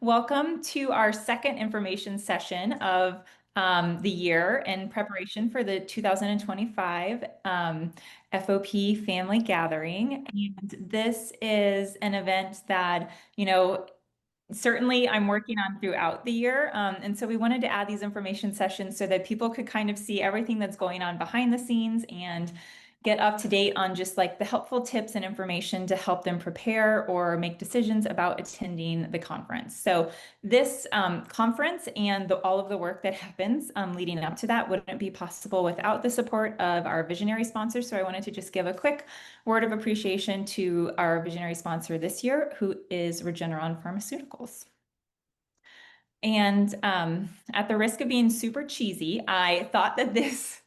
Welcome to our second information session of the year in preparation for the 2025 FOP Family Gathering. And this is an event that, certainly I'm working on throughout the year. And so we wanted to add these information sessions so that people could kind of see everything that's going on behind the scenes and get up to date on just like the helpful tips and information to help them prepare or make decisions about attending the conference. So this conference and all of the work that happens leading up to that wouldn't be possible without the support of our visionary sponsors. So I wanted to just give a quick word of appreciation to our visionary sponsor this year, who is Regeneron Pharmaceuticals. And at the risk of being super cheesy, I thought that this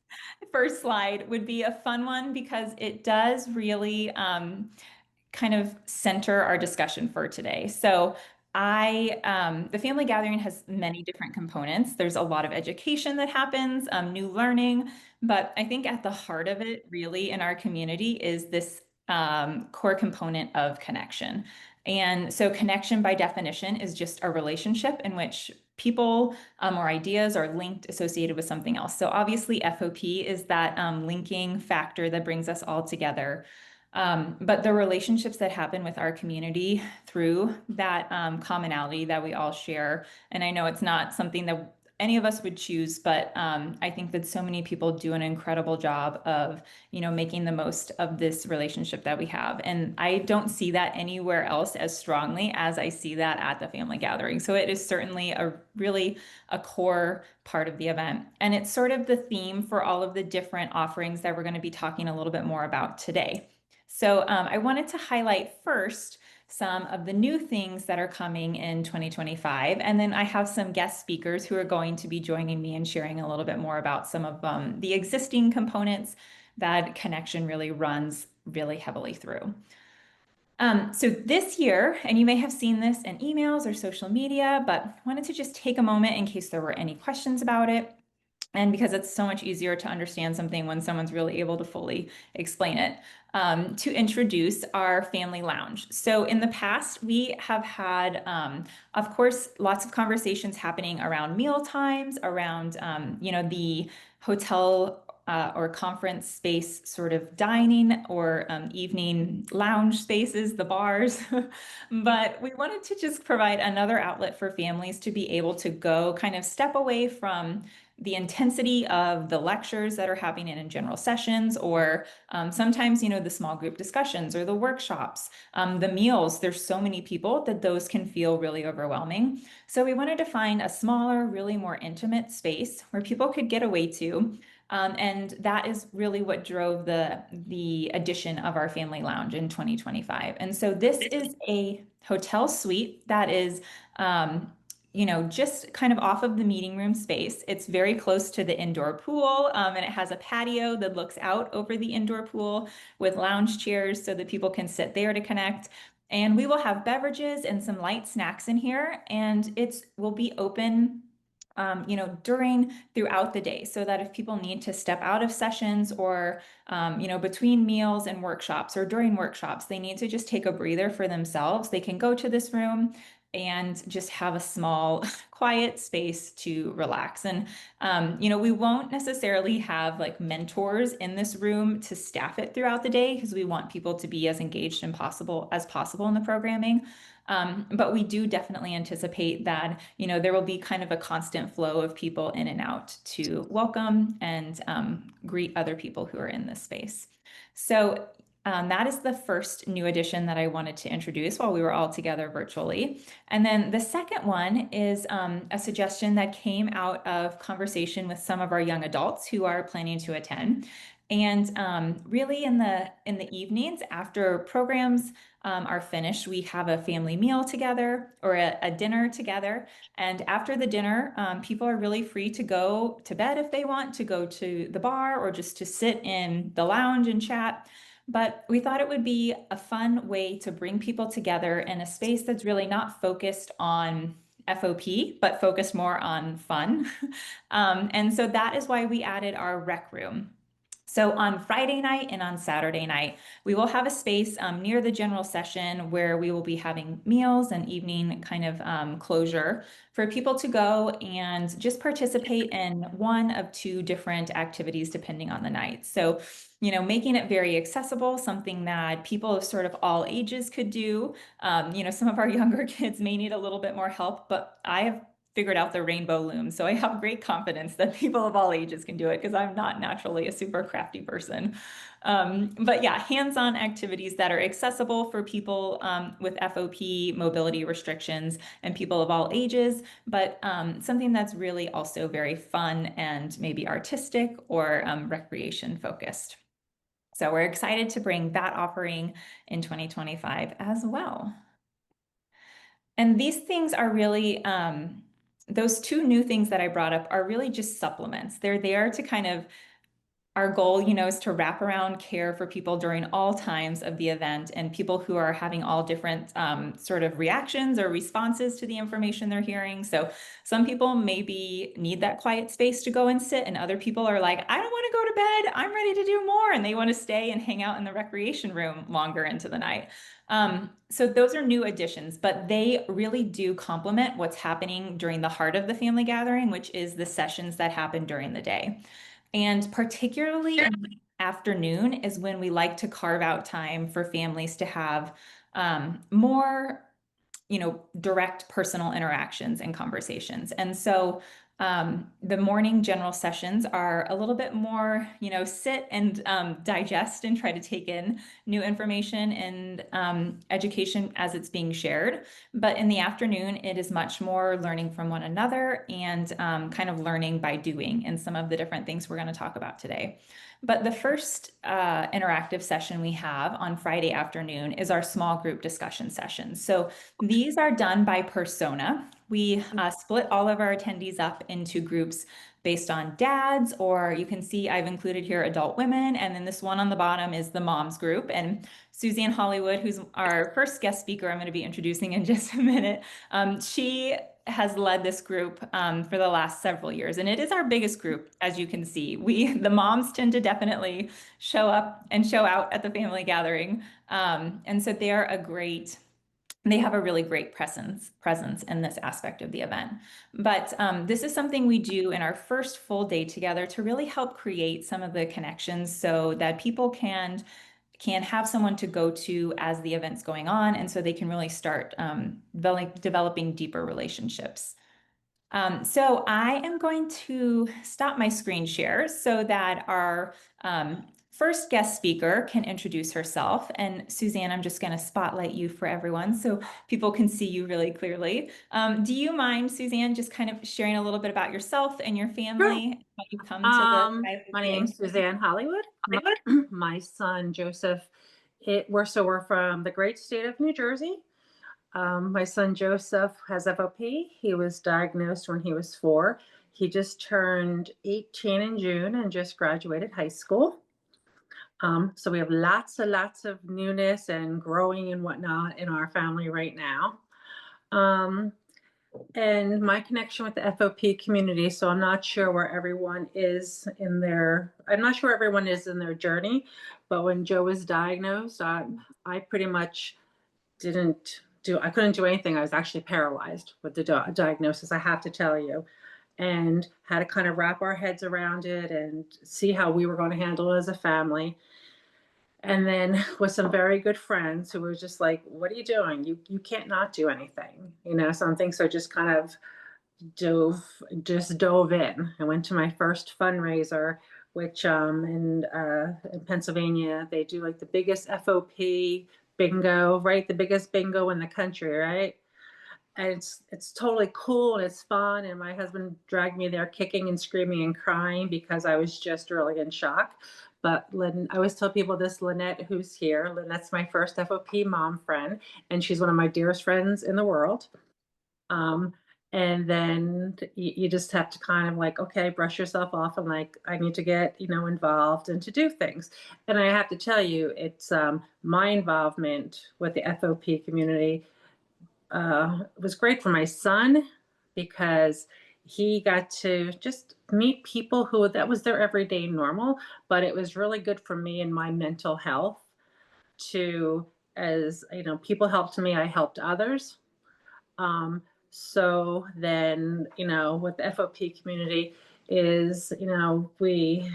first slide would be a fun one because it does really kind of center our discussion for today. So the family gathering has many different components. There's a lot of education that happens, new learning, but I think at the heart of it really in our community is this core component of connection. And so connection by definition is just a relationship in which people or ideas are linked associated with something else. So obviously FOP is that linking factor that brings us all together. But the relationships that happen with our community through that commonality that we all share, and I know it's not something that any of us would choose, but I think that so many people do an incredible job of, making the most of this relationship that we have. And I don't see that anywhere else as strongly as I see that at the family gathering. So it is certainly a core part of the event. And it's sort of the theme for all of the different offerings that we're going to be talking a little bit more about today. So I wanted to highlight first some of the new things that are coming in 2025. And then I have some guest speakers who are going to be joining me and sharing a little bit more about some of the existing components that Connection really runs really heavily through. So this year, and you may have seen this in emails or social media, but wanted to just take a moment in case there were any questions about it. And because it's so much easier to understand something when someone's really able to fully explain it, to introduce our family lounge. So in the past, we have had, of course, lots of conversations happening around meal times, around, the hotel or conference space sort of dining or evening lounge spaces, the bars. But we wanted to just provide another outlet for families to be able to go kind of step away from the intensity of the lectures that are happening in general sessions, or sometimes, the small group discussions or the workshops, the meals. There's so many people that those can feel really overwhelming. So we wanted to find a smaller, really more intimate space where people could get away to. And that is really what drove the addition of our family lounge in 2025. And so this is a hotel suite that is just kind of off of the meeting room space. It's very close to the indoor pool, and it has a patio that looks out over the indoor pool with lounge chairs so that people can sit there to connect. And we will have beverages and some light snacks in here, and it will be open throughout the day so that if people need to step out of sessions or, between meals and workshops or during workshops, they need to just take a breather for themselves. They can go to this room and just have a small, quiet space to relax. And, we won't necessarily have like mentors in this room to staff it throughout the day because we want people to be as engaged as possible in the programming. But we do definitely anticipate that, there will be kind of a constant flow of people in and out to welcome and greet other people who are in this space. So that is the first new addition that I wanted to introduce while we were all together virtually. And then the second one is a suggestion that came out of conversation with some of our young adults who are planning to attend. And really in the evenings after programs are finished, we have a family meal together or a dinner together. And after the dinner, people are really free to go to bed if they want, to go to the bar or just to sit in the lounge and chat. But we thought it would be a fun way to bring people together in a space that's really not focused on FOP, but focused more on fun. And so that is why we added our rec room. So on Friday night and on Saturday night, we will have a space near the general session where we will be having meals and evening kind of closure for people to go and just participate in one of two different activities depending on the night. So, making it very accessible, something that people of sort of all ages could do. Some of our younger kids may need a little bit more help, but I have figured out the rainbow loom. So I have great confidence that people of all ages can do it because I'm not naturally a super crafty person. But yeah, hands-on activities that are accessible for people with FOP mobility restrictions and people of all ages, but something that's really also very fun and maybe artistic or recreation focused. So we're excited to bring that offering in 2025 as well. And these things are really, those two new things that I brought up are really just supplements. They're there to kind of our goal, is to wrap around care for people during all times of the event and people who are having all different sort of reactions or responses to the information they're hearing. So some people maybe need that quiet space to go and sit, and other people are like, I don't want to go to bed. I'm ready to do more. And they want to stay and hang out in the recreation room longer into the night. So those are new additions, but they really do complement what's happening during the heart of the family gathering, which is the sessions that happen during the day. And particularly in the afternoon is when we like to carve out time for families to have more, direct personal interactions and conversations. And so the morning general sessions are a little bit more, sit and digest and try to take in new information and education as it's being shared. But in the afternoon, it is much more learning from one another and kind of learning by doing in some of the different things we're going to talk about today. But the first interactive session we have on Friday afternoon is our small group discussion session. So these are done by persona. We split all of our attendees up into groups based on dads, or you can see I've included here adult women, and then this one on the bottom is the moms group. And Suzanne Hollywood, who's our first guest speaker, I'm going to be introducing in just a minute. She has led this group for the last several years, and it is our biggest group, as you can see. The moms tend to definitely show up and show out at the family gathering, and so they have a really great presence in this aspect of the event. But this is something we do in our first full day together to really help create some of the connections so that people can have someone to go to as the event's going on, and so they can really start developing deeper relationships. So I am going to stop my screen share so that our first guest speaker can introduce herself. And Suzanne, I'm just going to spotlight you for everyone so people can see you really clearly. Do you mind, Suzanne, just kind of sharing a little bit about yourself and your Sure. family, how you come to the My name's Suzanne Hollywood. My son Joseph, we're from the great state of New Jersey. My son Joseph has FOP. He was diagnosed when he was 4. He just turned 18 in June and just graduated high school. So we have lots of newness and growing and whatnot in our family right now. And my connection with the FOP community, so I'm not sure where everyone is I'm not sure everyone is in their journey, but when Joe was diagnosed, I pretty much I couldn't do anything. I was actually paralyzed with the diagnosis, I have to tell you, and had to kind of wrap our heads around it and see how we were going to handle it as a family. And then with some very good friends who were just like, what are you doing? You can't not do anything, something. So just kind of dove in. I went to my first fundraiser, which in Pennsylvania, they do like the biggest FOP bingo, right? The biggest bingo in the country, right? And it's totally cool and it's fun. And my husband dragged me there kicking and screaming and crying because I was just really in shock. But I always tell people this, Lynette, who's here, Lynette's my first FOP mom friend, and she's one of my dearest friends in the world. And then you just have to kind of like, okay, brush yourself off and like, I need to get, involved and to do things. And I have to tell you, it's my involvement with the FOP community was great for my son because he got to just meet people who that was their everyday normal, but it was really good for me and my mental health to, as you know, people helped me, I helped others. Um, so then, with the FOP community is, we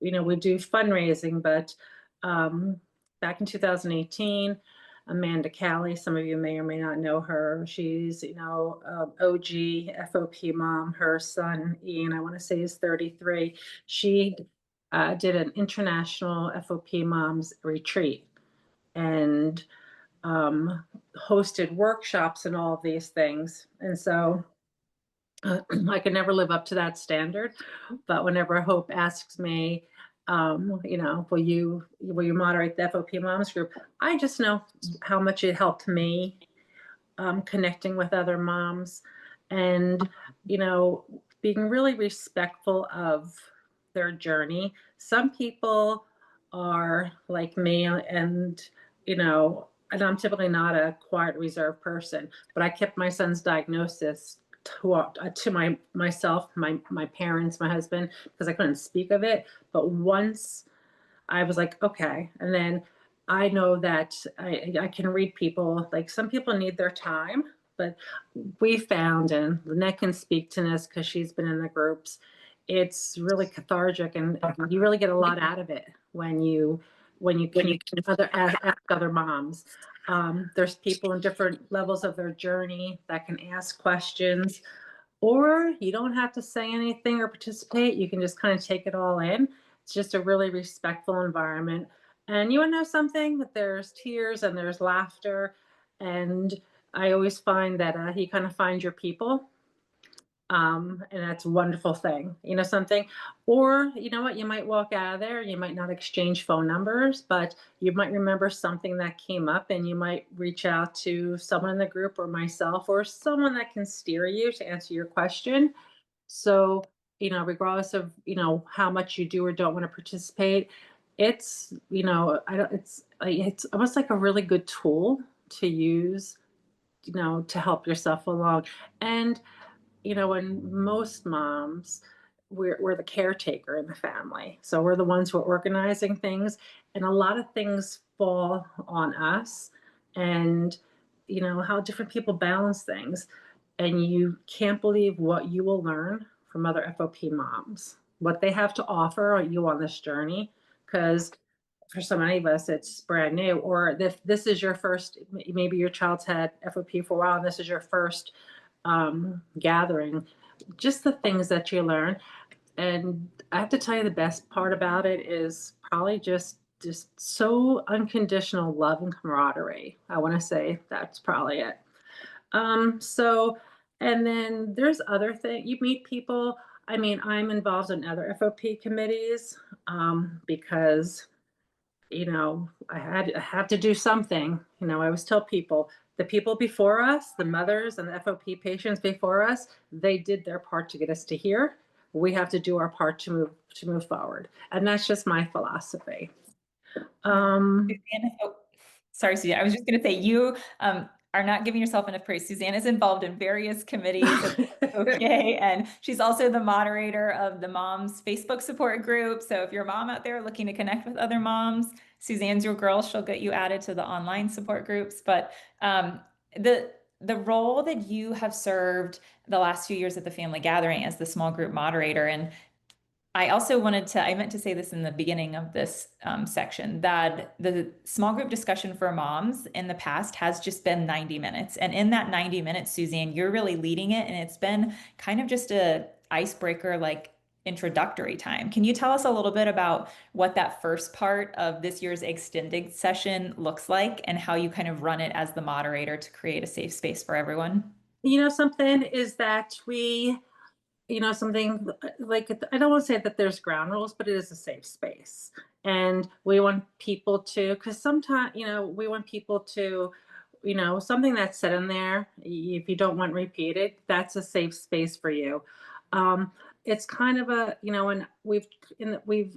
do fundraising, but um, back in 2018, Amanda Callie, some of you may or may not know her. She's, OG FOP mom. Her son, Ian, I want to say is 33. She did an international FOP moms retreat and um, hosted workshops and all of these things. And so I could never live up to that standard. But whenever Hope asks me, will you moderate the FOP Moms group? I just know how much it helped me connecting with other moms and, being really respectful of their journey. Some people are like me and I'm typically not a quiet, reserved person, but I kept my son's diagnosis to myself, my parents, my husband, because I couldn't speak of it. But once I was like, okay. And then I know that I can read people, like some people need their time, but we found, and Lynette can speak to this because she's been in the groups, it's really cathartic and you really get a lot out of it when you can ask other moms. There's people in different levels of their journey that can ask questions, or you don't have to say anything or participate. You can just kind of take it all in. It's just a really respectful environment. And you want to know something? That there's tears and there's laughter. And I always find that you kind of find your people. And that's a wonderful thing, something. Or, you know what, you might walk out of there, you might not exchange phone numbers, but you might remember something that came up and you might reach out to someone in the group or myself or someone that can steer you to answer your question. So, regardless of, how much you do or don't want to participate, it's, I don't, it's almost like a really good tool to use, to help yourself along. And and most moms, we're the caretaker in the family. So we're the ones who are organizing things, and a lot of things fall on us. And how different people balance things. And you can't believe what you will learn from other FOP moms, what they have to offer you on this journey. Because for so many of us, it's brand new. Or if this is your first, maybe your child's had FOP for a while, and this is your first gathering, just the things that you learn. And I have to tell you, the best part about it is probably just so unconditional love and camaraderie. I want to say that's probably it. So, and then there's other things. You meet people. I mean, I'm involved in other FOP committees because I had to do something. I always tell people, the people before us, the mothers and the FOP patients before us, they did their part to get us to here. We have to do our part to move forward, and that's just my philosophy. Suzanne, oh, sorry, Suzanne. I was just going to say you are not giving yourself enough praise. Suzanne is involved in various committees. Okay, and she's also the moderator of the Moms Facebook support group. So if you're a mom out there looking to connect with other moms, Suzanne's your girl. She'll get you added to the online support groups. But the role that you have served the last few years at the family gathering as the small group moderator, and I also I meant to say this in the beginning of this section, that the small group discussion for moms in the past has just been 90 minutes. And in that 90 minutes, Suzanne, you're really leading it. And it's been kind of just a icebreaker, like introductory time. Can you tell us a little bit about what that first part of this year's extended session looks like and how you kind of run it as the moderator to create a safe space for everyone? Something is that something like, I don't want to say that there's ground rules, but it is a safe space. And we want people to, because sometimes, we want people to, something that's said in there, if you don't want repeated, that's a safe space for you. It's kind of and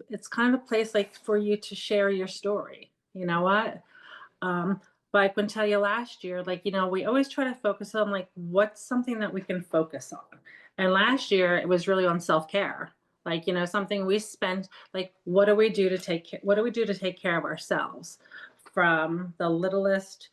it's kind of a place like for you to share your story. You know what? But I can tell you last year, like, we always try to focus on like, what's something that we can focus on. And last year it was really on self-care. Like, something we spent, like, what do we do to take care of ourselves? From the littlest,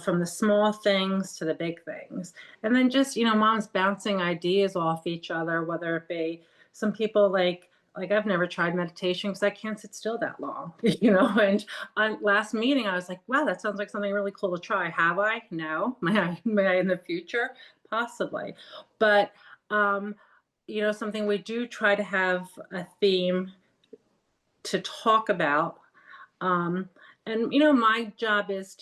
from the small things to the big things. And then just, moms bouncing ideas off each other, whether it be some people like I've never tried meditation because I can't sit still that long, And on last meeting, I was like, wow, that sounds like something really cool to try. Have I? No. May I in the future? Possibly. But, um, something we do try to have a theme to talk about. Um, and my job is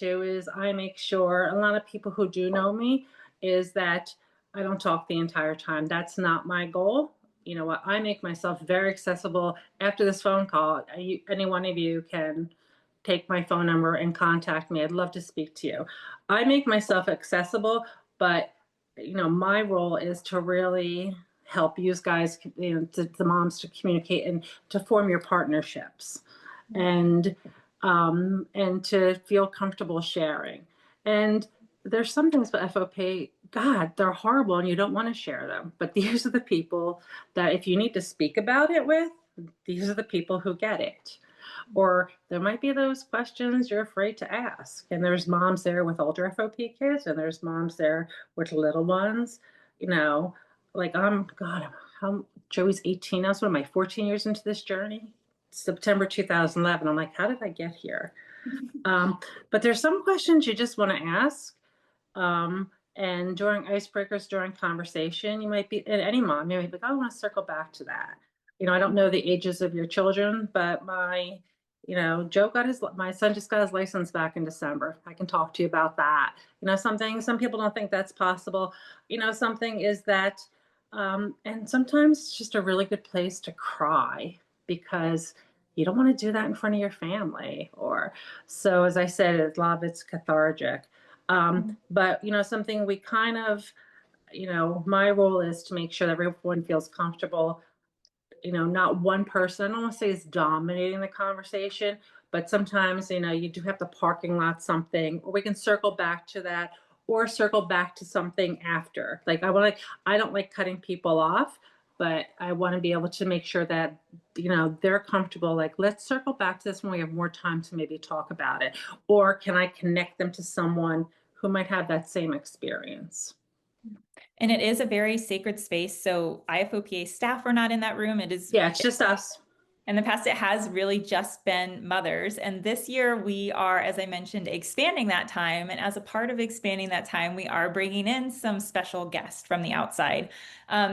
I make sure a lot of people who do know me is that I don't talk the entire time. That's not my goal. You know what? I make myself very accessible after this phone call. Any one of you can take my phone number and contact me. I'd love to speak to you. I make myself accessible, but my role is to really help you guys, to the moms to communicate and to form your partnerships and and to feel comfortable sharing. And there's some things about FOP, God, they're horrible and you don't want to share them. But these are the people that if you need to speak about it with, these are the people who get it. Or there might be those questions you're afraid to ask. And there's moms there with older FOP kids, and there's moms there with little ones. You know, like God, Joey's 18 now, so am I 14 years into this journey? September 2011. I'm like, how did I get here? Um, but there's some questions you just want to ask. And during icebreakers, during conversation, you might be, and any mom, you might be like, oh, I want to circle back to that. I don't know the ages of your children, but my son just got his license back in December. I can talk to you about that. Some people don't think that's possible. Something is that, and sometimes it's just a really good place to cry because you don't want to do that in front of your family. Or so, as I said, a lot of it's cathartic. But something we kind of, my role is to make sure that everyone feels comfortable. Not one person, I don't want to say is dominating the conversation, but sometimes, you do have the parking lot something, or we can circle back to that, or circle back to something after. Like I don't like cutting people off, but I want to be able to make sure that, they're comfortable. Like, let's circle back to this when we have more time to maybe talk about it. Or can I connect them to someone who might have that same experience? And it is a very sacred space. So IFOPA staff are not in that room. It is Yeah, it's just us. In the past, it has really just been mothers. And this year, we are, as I mentioned, expanding that time. And as a part of expanding that time, we are bringing in some special guests from the outside.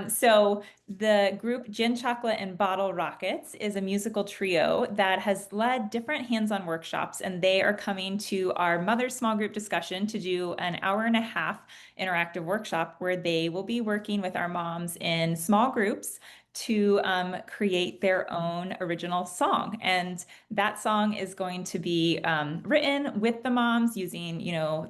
So the group Gin Chocolate and Bottle Rockets is a musical trio that has led different hands-on workshops. And they are coming to our mother small group discussion to do an hour and a half interactive workshop where they will be working with our moms in small groups to create their own original song. And that song is going to be written with the moms using,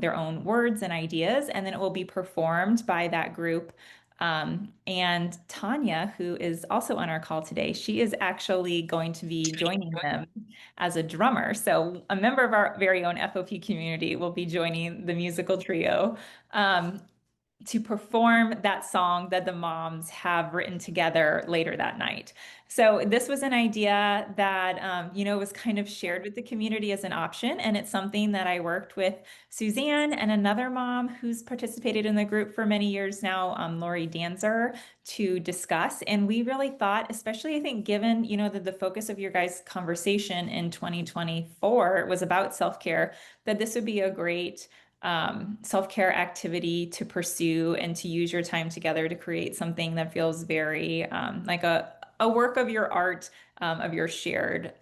their own words and ideas, and then it will be performed by that group. And Tanya, who is also on our call today, she is actually going to be joining them as a drummer. So a member of our very own FOP community will be joining the musical trio. To perform that song that the moms have written together later that night. So this was an idea that, was kind of shared with the community as an option. And it's something that I worked with Suzanne and another mom who's participated in the group for many years now, Lori Danzer, to discuss. And we really thought, especially I think given, that the focus of your guys' conversation in 2024 was about self-care, that this would be a great self-care activity to pursue and to use your time together to create something that feels very like a work of your art, of your shared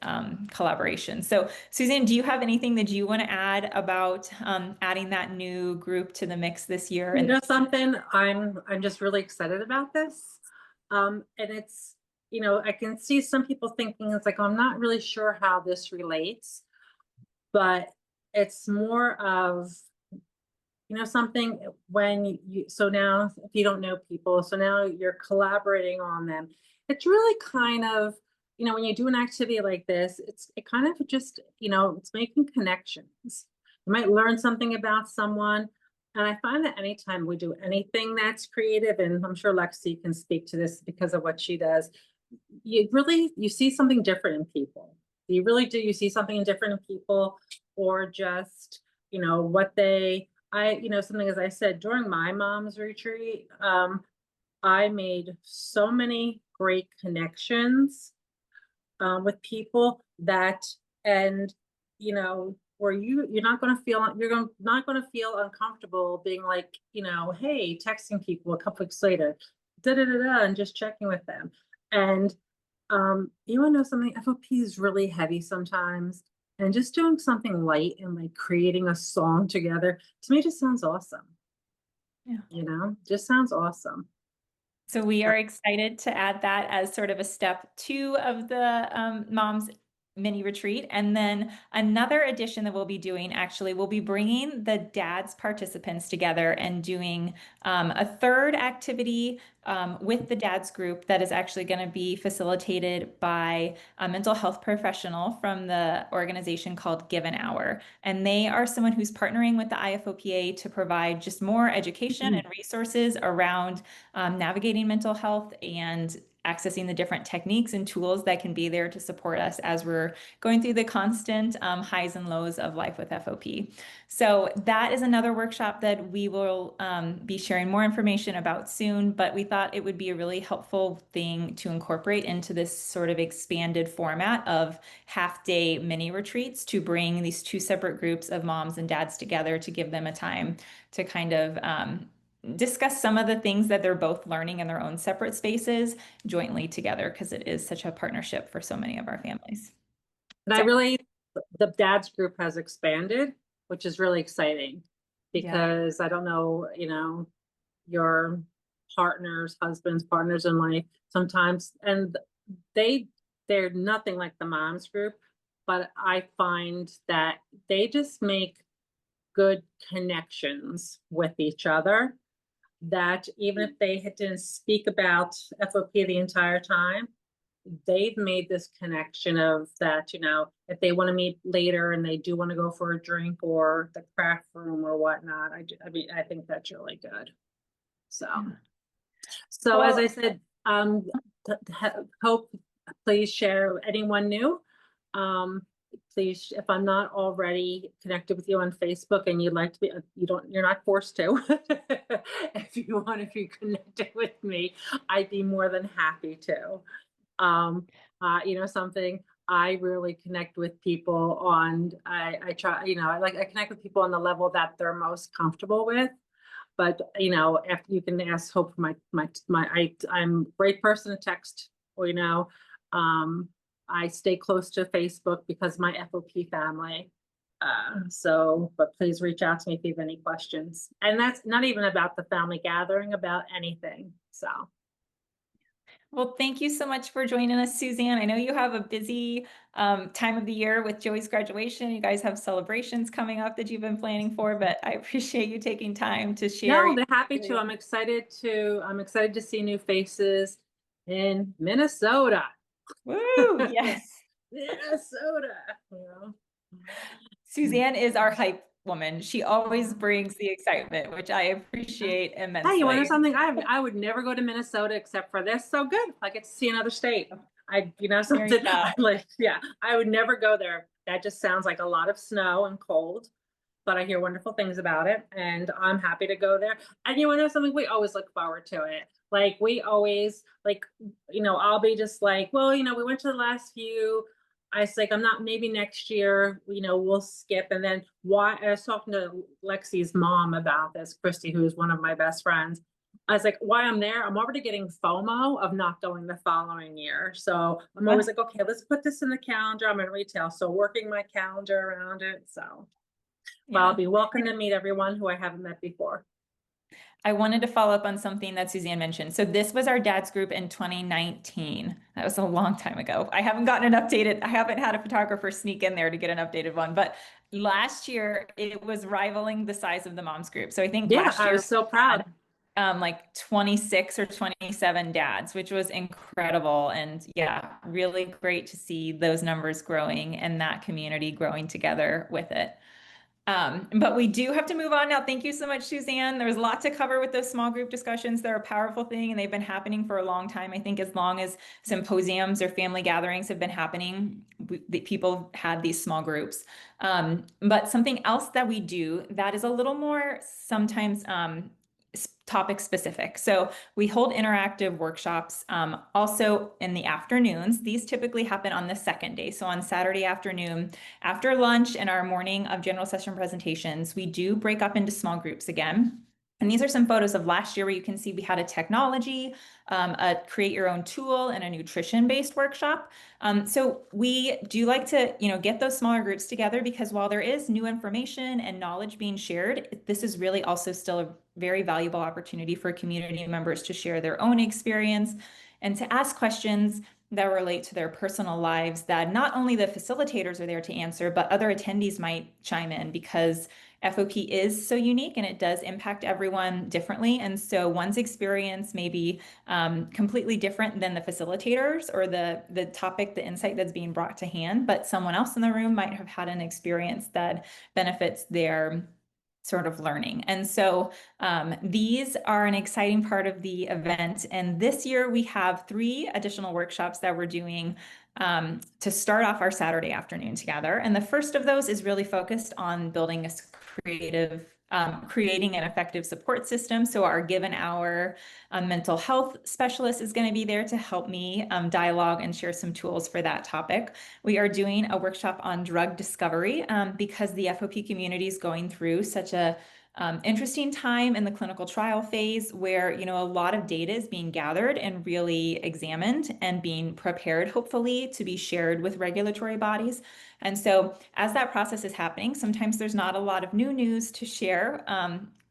collaboration. So, Suzanne, do you have anything that you want to add about adding that new group to the mix this year? Something, I'm just really excited about this. And it's, I can see some people thinking it's like, I'm not really sure how this relates, but it's more of, something when so now if you don't know people, so now you're collaborating on them. It's really kind of, when you do an activity like this, it kind of just, it's making connections. You might learn something about someone. And I find that anytime we do anything that's creative, and I'm sure Lexi can speak to this because of what she does, you see something different in people. You really do. You see something different in people, or just what they. Something as I said during my mom's retreat, I made so many great connections with people that, and where you're not going to feel not going to feel uncomfortable being like, hey, texting people a couple weeks later, da da da da, and just checking with them. And you want to know something? FOP is really heavy sometimes, and just doing something light and like creating a song together to me just sounds awesome. Yeah. Just sounds awesome. So we are excited to add that as sort of a step two of the Moms mini retreat. And then another addition that we'll be doing, actually, we'll be bringing the dads participants together and doing a third activity with the dads group that is actually going to be facilitated by a mental health professional from the organization called Give an Hour. And they are someone who's partnering with the IFOPA to provide just more education and resources around navigating mental health and accessing the different techniques and tools that can be there to support us as we're going through the constant highs and lows of life with FOP. So that is another workshop that we will be sharing more information about soon, but we thought it would be a really helpful thing to incorporate into this sort of expanded format of half-day mini retreats to bring these two separate groups of moms and dads together to give them a time to kind of discuss some of the things that they're both learning in their own separate spaces jointly together, because it is such a partnership for so many of our families. And So, the dads group has expanded, which is really exciting yeah. because I don't know, your husbands, partners in life sometimes, and they they're nothing like the moms group, but I find that they just make good connections with each other, that even if they didn't speak about FOP the entire time, they've made this connection of that, if they want to meet later and they do want to go for a drink or the craft room or whatnot. I mean, I think that's really good. So, Yeah. so as I Well, said, hope, please share anyone new. Um, please, if I'm not already connected with you on Facebook and you'd like to be, you're not forced to. If you want to be connected with me, I'd be more than happy to. Something I really connect with people on. I try, I connect with people on the level that they're most comfortable with. But after you can ask Hope for I'm a great person to text. Or I stay close to Facebook because my FOP family. But please reach out to me if you have any questions. And that's not even about the family gathering, about anything. So. well, thank you so much for joining us, Suzanne. I know you have a busy time of the year with Joey's graduation. You guys have celebrations coming up that you've been planning for, but I appreciate you taking time to share No, your they're happy to. experience. I'm excited to see new faces in Minnesota. Woo! Yes. Minnesota. Suzanne is our hype woman. She always brings the excitement, which I appreciate Hey, you want to know immensely. something? I would never go to Minnesota except for this. So good. I get to see another state. There you Something. go. I like, yeah, I would never go there. That just sounds like a lot of snow and cold, but I hear wonderful things about it, and I'm happy to go there. And you want to know something? We always look forward to it. Like we always I'll be just like, well, we went to the last few. I was like, I'm not. Maybe next year, we'll skip. And then why? I was talking to Lexi's mom about this, Christy, who is one of my best friends. I was like, why I'm there? I'm already getting FOMO of not going the following year. So I'm always like, okay, let's put this in the calendar. I'm in retail, so working my calendar around it. So. But I'll Yeah. be welcome to meet everyone who I haven't met before. I wanted to follow up on something that Suzanne mentioned. So this was our dad's group in 2019. That was a long time ago. I haven't gotten an updated, I haven't had a photographer sneak in there to get an updated one, but last year it was rivaling the size of the mom's group. So I think Yeah, last I year was so we had proud. like 26 or 27 dads, which was incredible. And yeah, really great to see those numbers growing and that community growing together with it. But we do have to move on now. Thank you so much, Suzanne. There was a lot to cover with those small group discussions. They're a powerful thing and they've been happening for a long time. I think as long as symposiums or family gatherings have been happening, the people had these small groups. But something else that we do that is a little more sometimes topic specific. So we hold interactive workshops also in the afternoons. These typically happen on the second day. So on Saturday afternoon, after lunch and our morning of general session presentations, we do break up into small groups again. And these are some photos of last year where you can see we had a technology, a create your own tool, and a nutrition-based workshop. So we do like to, get those smaller groups together because while there is new information and knowledge being shared, this is really also still a very valuable opportunity for community members to share their own experience and to ask questions that relate to their personal lives that not only the facilitators are there to answer, but other attendees might chime in because FOP is so unique and it does impact everyone differently. And so one's experience may be completely different than the facilitators or the topic, the insight that's being brought to hand, but someone else in the room might have had an experience that benefits their sort of learning. And so these are an exciting part of the event. And this year we have 3 additional workshops that we're doing to start off our Saturday afternoon together. And the first of those is really focused on building a creating an effective support system. So our given hour mental health specialist is going to be there to help me dialogue and share some tools for that topic. We are doing a workshop on drug discovery because the FOP community is going through such a interesting time in the clinical trial phase where, a lot of data is being gathered and really examined and being prepared, hopefully, to be shared with regulatory bodies. And so as that process is happening, sometimes there's not a lot of new news to share,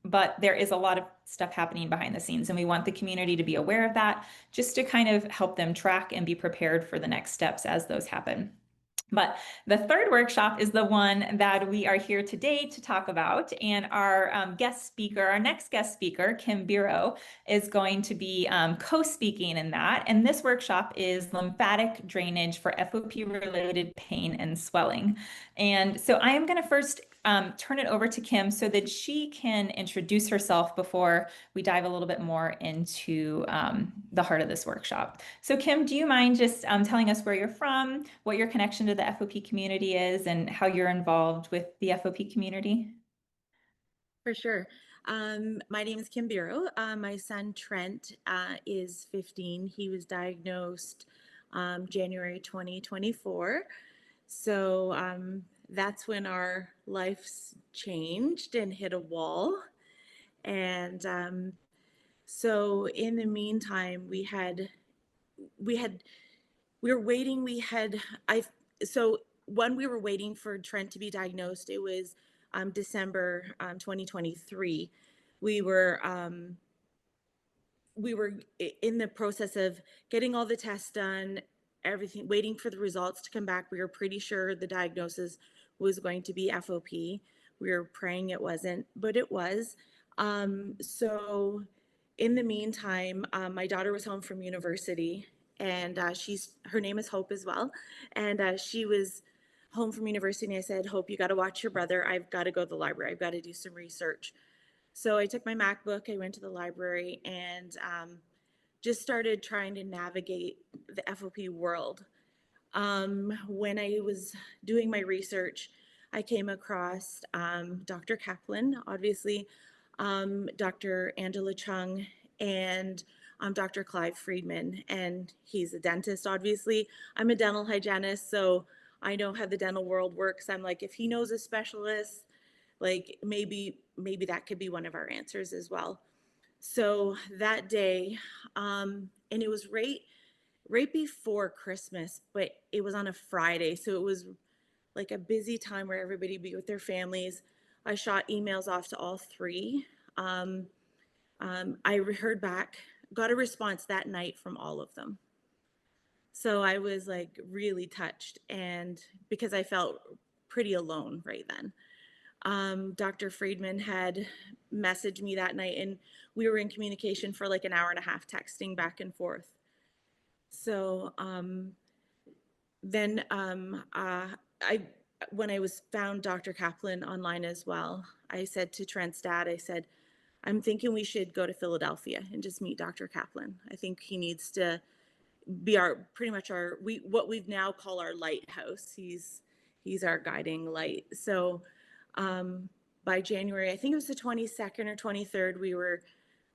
but there is a lot of stuff happening behind the scenes. And we want the community to be aware of that just to kind of help them track and be prepared for the next steps as those happen. But the third workshop is the one that we are here today to talk about. And our next guest speaker, Kim Biro, is going to be co-speaking in that. And this workshop is lymphatic drainage for FOP-related pain and swelling. And so I am going to first turn it over to Kim so that she can introduce herself before we dive a little bit more into the heart of this workshop. So Kim, do you mind just telling us where you're from, what your connection to the FOP community is, and how you're involved with the FOP community? For sure. My name is Kim Biro. My son Trent is 15. He was diagnosed January 2024. So that's when our lives changed and hit a wall. And so in the meantime, we were waiting. So when we were waiting for Trent to be diagnosed, it was December 2023. We were in the process of getting all the tests done, everything, waiting for the results to come back. We were pretty sure the diagnosis was going to be FOP. We were praying it wasn't, but it was. So in the meantime, my daughter was home from university, and her name is Hope as well, and she was home from university. And I said, Hope, you got to watch your brother. I've got to go to the library. I've got to do some research. So I took my MacBook, I went to the library, and just started trying to navigate the FOP world. When I was doing my research, I came across Dr. Kaplan, obviously, Dr. Angela Chung, and Dr. Clive Friedman, and he's a dentist, obviously. I'm a dental hygienist, so I know how the dental world works. I'm like, if he knows a specialist, like maybe that could be one of our answers as well. So that day, and it was right before Christmas, but it was on a Friday, so it was like a busy time where everybody be with their families. I shot emails off to all 3. I heard back, got a response that night from all of them. So I was like really touched, and because I felt pretty alone right then. Dr. Friedman had messaged me that night, and we were in communication for like an hour and a half, texting back and forth. So then when I was found Dr. Kaplan online as well, I said to Trent's dad, I said, I'm thinking we should go to Philadelphia and just meet Dr. Kaplan. I think he needs to be our pretty much our what we now call our lighthouse. He's our guiding light. So by January, I think it was the 22nd or 23rd,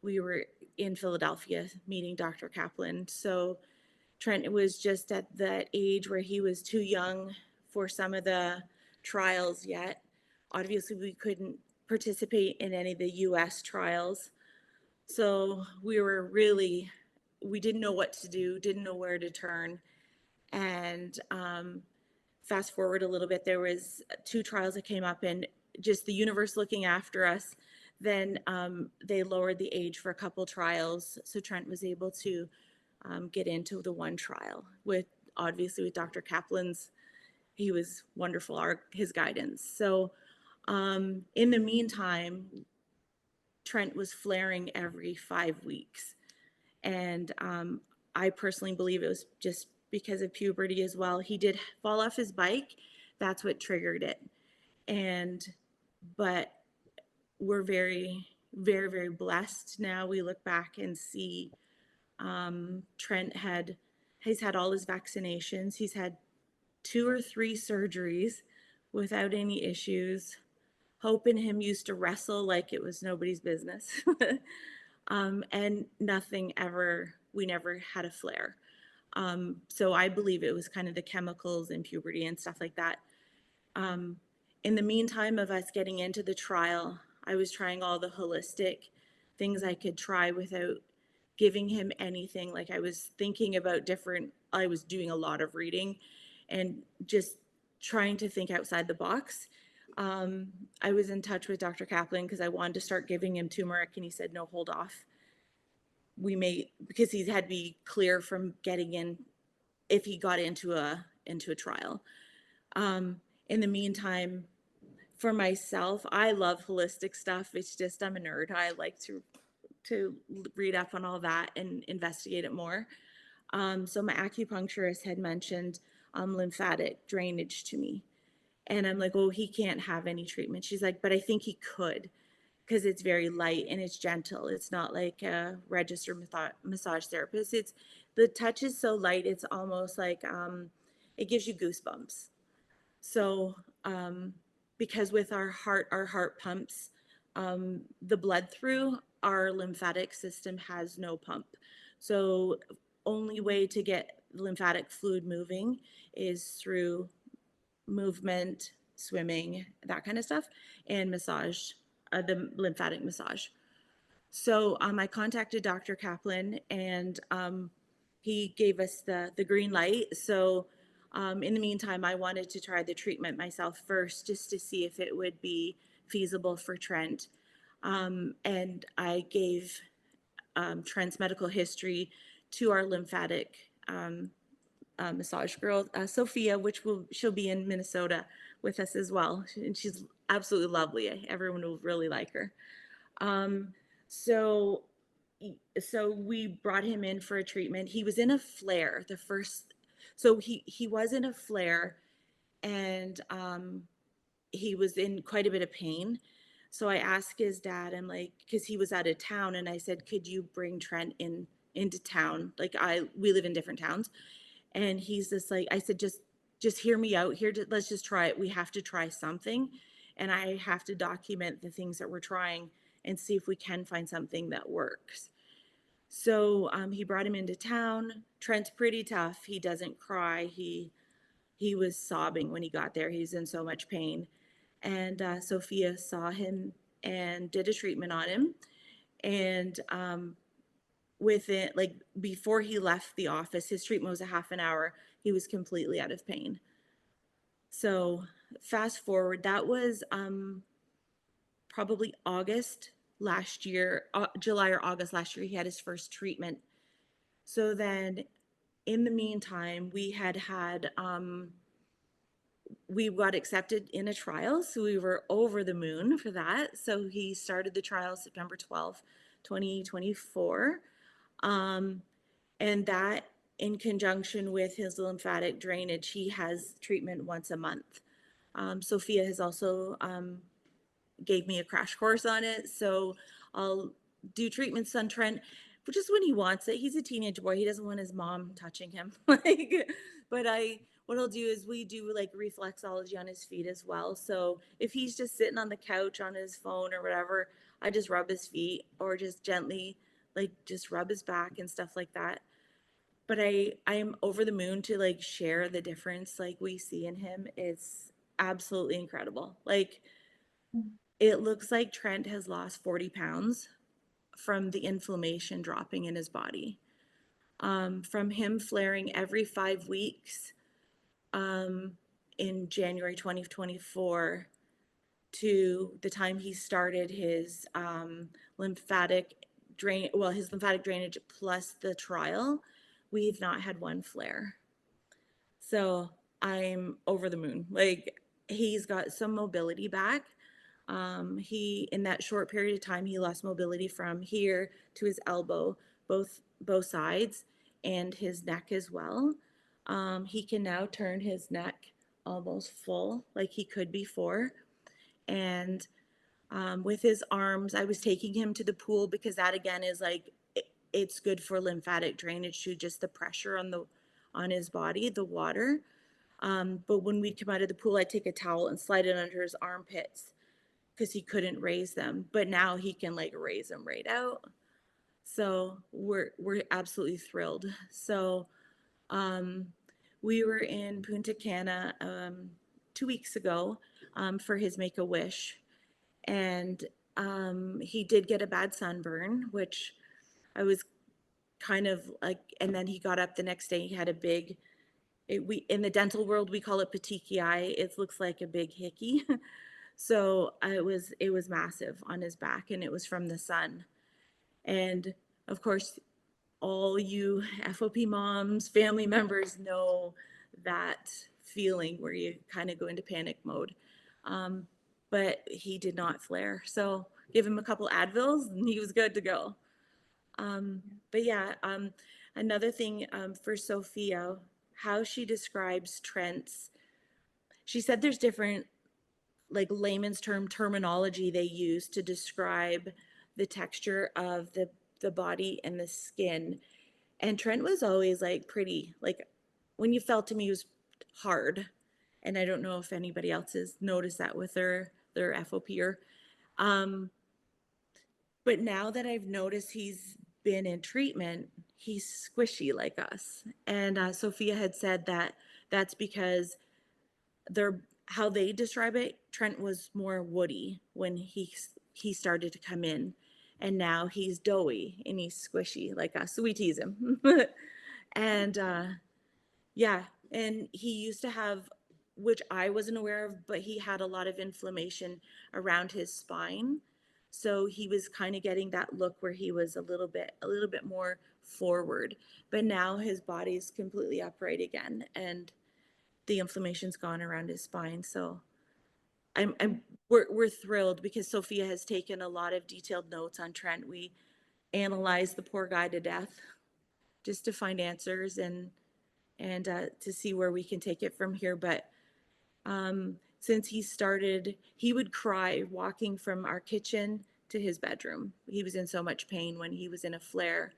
we were in Philadelphia meeting Dr. Kaplan. So Trent was just at that age where he was too young for some of the trials yet. Obviously, we couldn't participate in any of the US trials. So we didn't know what to do, didn't know where to turn. And fast forward a little bit, there was 2 trials that came up, and just the universe looking after us. Then they lowered the age for a couple trials, so Trent was able to get into the one trial with obviously with Dr. Kaplan's. He was wonderful, his guidance. So in the meantime, Trent was flaring every 5 weeks. And I personally believe it was just because of puberty as well. He did fall off his bike. That's what triggered it. But we're very, very, very blessed now. We look back and see Trent he's had all his vaccinations. He's had 2 or 3 surgeries without any issues. Hope and him used to wrestle like it was nobody's business. And we never had a flare. So I believe it was kind of the chemicals and puberty and stuff like that. In the meantime of us getting into the trial, I was trying all the holistic things I could try without giving him anything. Like I was thinking about I was doing a lot of reading and just trying to think outside the box. I was in touch with Dr. Kaplan because I wanted to start giving him turmeric, and he said, no, hold off. Because he had to be clear from getting in if he got into a trial. In the meantime, for myself, I love holistic stuff. It's just, I'm a nerd. I like to read up on all that and investigate it more. So my acupuncturist had mentioned lymphatic drainage to me. And I'm like, oh, he can't have any treatment. She's like, but I think he could, because it's very light and it's gentle. It's not like a registered massage therapist. The touch is so light, it's almost like it gives you goosebumps. So because with our heart pumps the blood through, our lymphatic system has no pump. So only way to get lymphatic fluid moving is through movement, swimming, that kind of stuff, and massage, the lymphatic massage. So I contacted Dr. Kaplan, and he gave us the green light. So in the meantime, I wanted to try the treatment myself first, just to see if it would be feasible for Trent. And I gave Trent's medical history to our lymphatic massage girl, Sophia, she'll be in Minnesota with us as well. And she's absolutely lovely. Everyone will really like her. So we brought him in for a treatment. He was in a flare so he was in a flare, and he was in quite a bit of pain. So I asked his dad, I'm like, because he was out of town, and I said, could you bring Trent into town? Like we live in different towns. And he's just like, I said, just hear me out here. Let's just try it. We have to try something. And I have to document the things that we're trying and see if we can find something that works. So he brought him into town. Trent's pretty tough. He doesn't cry. He was sobbing when he got there. He's in so much pain. And Sophia saw him and did a treatment on him. And like before he left the office, his treatment was a half an hour. He was completely out of pain. So fast forward, that was probably August last year, July or August last year, he had his first treatment. So then in the meantime, we got accepted in a trial. So we were over the moon for that. So he started the trial September 12th, 2024. And that in conjunction with his lymphatic drainage, he has treatment once a month. Sophia has also gave me a crash course on it. So I'll do treatments on Trent, but just when he wants it. He's a teenage boy. He doesn't want his mom touching him. But what I'll do is we do like reflexology on his feet as well. So if he's just sitting on the couch on his phone or whatever, I just rub his feet or just gently like just rub his back and stuff like that. But I am over the moon to like share the difference like we see in him. It's absolutely incredible. Like it looks like Trent has lost 40 pounds from the inflammation dropping in his body. From him flaring every 5 weeks in January 2024 to the time he started his lymphatic his lymphatic drainage plus the trial, we've not had one flare. So I'm over the moon. Like he's got some mobility back. He in that short period of time he lost mobility from here to his elbow, both sides, and his neck as well. He can now turn his neck almost full like he could before. And with his arms, I was taking him to the pool because that again is like it's good for lymphatic drainage to just the pressure on his body, the water. But when we'd come out of the pool, I'd take a towel and slide it under his armpits because he couldn't raise them. But now he can like raise them right out. So we're absolutely thrilled. So we were in Punta Cana 2 weeks ago for his Make a Wish, and he did get a bad sunburn, which I was kind of like. And then he got up the next day. He had a big. We in the dental world we call it petechiae. It looks like a big hickey. So it was massive on his back, and it was from the sun. And of course, all you FOP moms, family members know that feeling where you kind of go into panic mode. But he did not flare. So give him a couple Advils and he was good to go. But yeah, another thing for Sophia, how she describes Trent's, she said there's different like layman's terminology they use to describe the texture of the body and the skin. And Trent was always like pretty, like when you felt him, he was hard. And I don't know if anybody else has noticed that with their FOP or, but now that I've noticed he's been in treatment, he's squishy like us. And Sophia had said that that's because they're how they describe it. Trent was more woody when he started to come in, and now he's doughy and he's squishy like us. So we tease him, and yeah, and he used to have, which I wasn't aware of, but he had a lot of inflammation around his spine. So he was kind of getting that look where he was a little bit more forward. But now his body's completely upright again, and the inflammation's gone around his spine. So we're thrilled because Sophia has taken a lot of detailed notes on Trent. We analyzed the poor guy to death just to find answers and to see where we can take it from here. But since he started, he would cry walking from our kitchen to his bedroom. He was in so much pain when he was in a flare.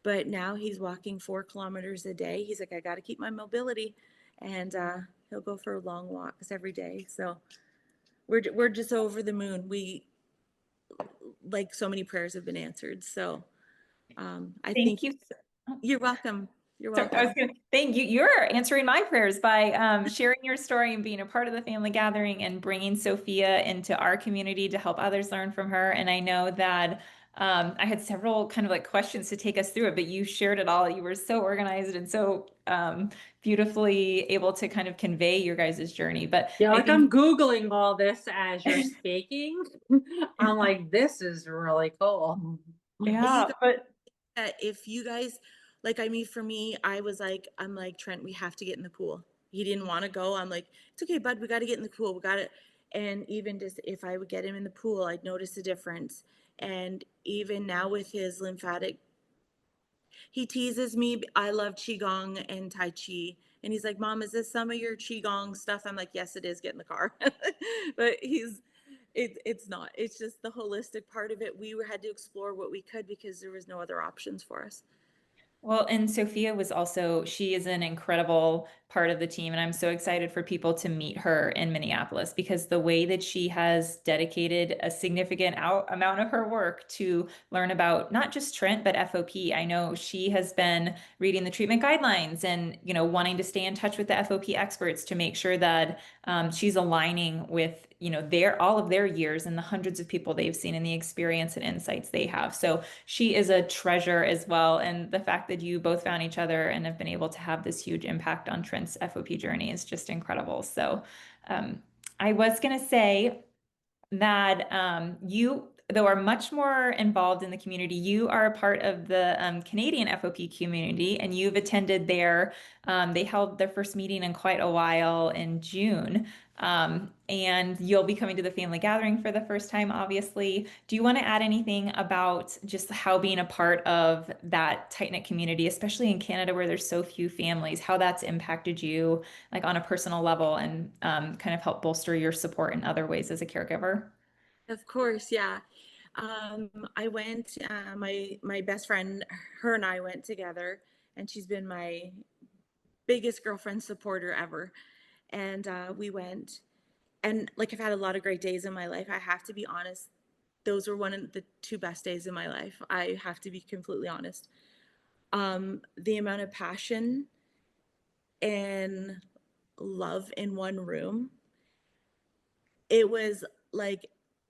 But now he's walking 4 kilometers a day. He's like, I got to keep my mobility. And he'll go for long walks every day. So we're just over the moon. We, like so many prayers have been answered. So I think Thank you. you're welcome. You're So I was welcome. going to thank you. You're answering my prayers by sharing your story and being a part of the family gathering and bringing Sophia into our community to help others learn from her. And I know that I had several kind of like questions to take us through it, but you shared it all. You were so organized and so beautifully able to kind of convey your guys' journey. But Yeah, I like think I'm Googling all this as you're speaking. I'm like, this is really cool. And you yeah, guys, but if you guys, like, I mean, for me, I'm like, Trent, we have to get in the pool. He didn't want to go. I'm like, it's okay, bud, we got to get in the pool. We got it. And even just if I would get him in the pool, I'd notice a difference. And even now with his lymphatic, he teases me. I love Qigong and Tai Chi, And he's like, Mom, is this some of your Qigong stuff? I'm like, yes, it is. Get in the car. But it's not. It's just the holistic part of it. We had to explore what we could because there was no other options for us. Well, and Sophia was also, she is an incredible part of the team. And I'm so excited for people to meet her in Minneapolis because the way that she has dedicated a significant amount of her work to learn about not just Trent, but FOP. I know she has been reading the treatment guidelines and, wanting to stay in touch with the FOP experts to make sure that she's aligning with, all of their years and the hundreds of people they've seen and the experience and insights they have. So she is a treasure as well. And the fact that you both found each other and have been able to have this huge impact on Trent's FOP journey is just incredible. So I was going to say that you, though, are much more involved in the community. You are a part of the Canadian FOP community, and you've attended they held their first meeting in quite a while in June. And you'll be coming to the family gathering for the first time, obviously. Do you want to add anything about just how being a part of that tight-knit community, especially in Canada where there's so few families, how that's impacted you, like on a personal level, and kind of help bolster your support in other ways as a caregiver? Of course, yeah. I went, my best friend, her and I went together, and she's been my biggest girlfriend supporter ever. And we went, and like I've had a lot of great days in my life. I have to be honest, those were one of the two best days in my life. I have to be completely honest. The amount of passion and love in one room, it was like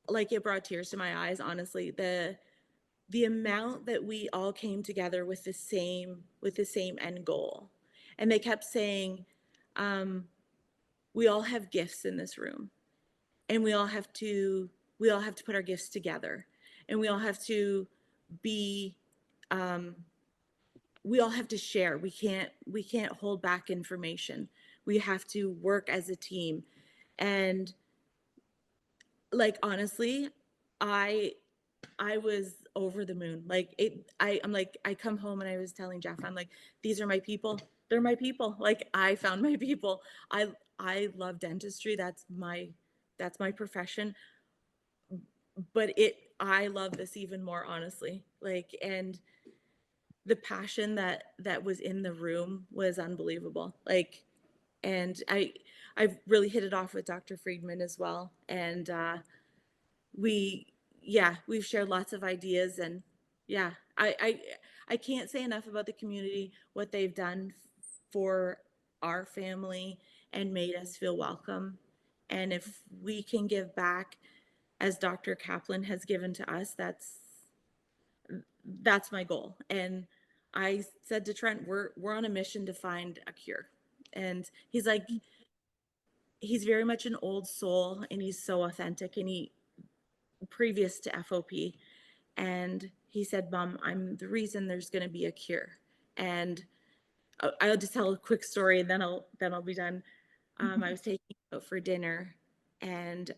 it brought tears to my eyes, honestly. The amount that we all came together with the same end goal. And they kept saying, we all have gifts in this room, and we all have to put our gifts together, and we all have to be we all have to share. We can't hold back information. We have to work as a team. And like honestly, I I was over the moon. I'm like, I come home and I was telling Jeff, I'm like, these are my people. They're my people. Like I found my people. I love dentistry. That's my profession. But I love this even more, honestly. And the passion that was in the room was unbelievable. And I've really hit it off with Dr. Friedman as well. And we yeah, we've shared lots of ideas. And yeah, I can't say enough about the community, what they've done for our family and made us feel welcome. And if we can give back as Dr. Kaplan has given to us, that's my goal. And I said to Trent, we're on a mission to find a cure. And he's like, he's very much an old soul, and he's so authentic, and he previous to FOP. And he said, Mom, I'm the reason there's going to be a cure. And I'll just tell a quick story, and then I'll be done. I was taking him out for dinner, and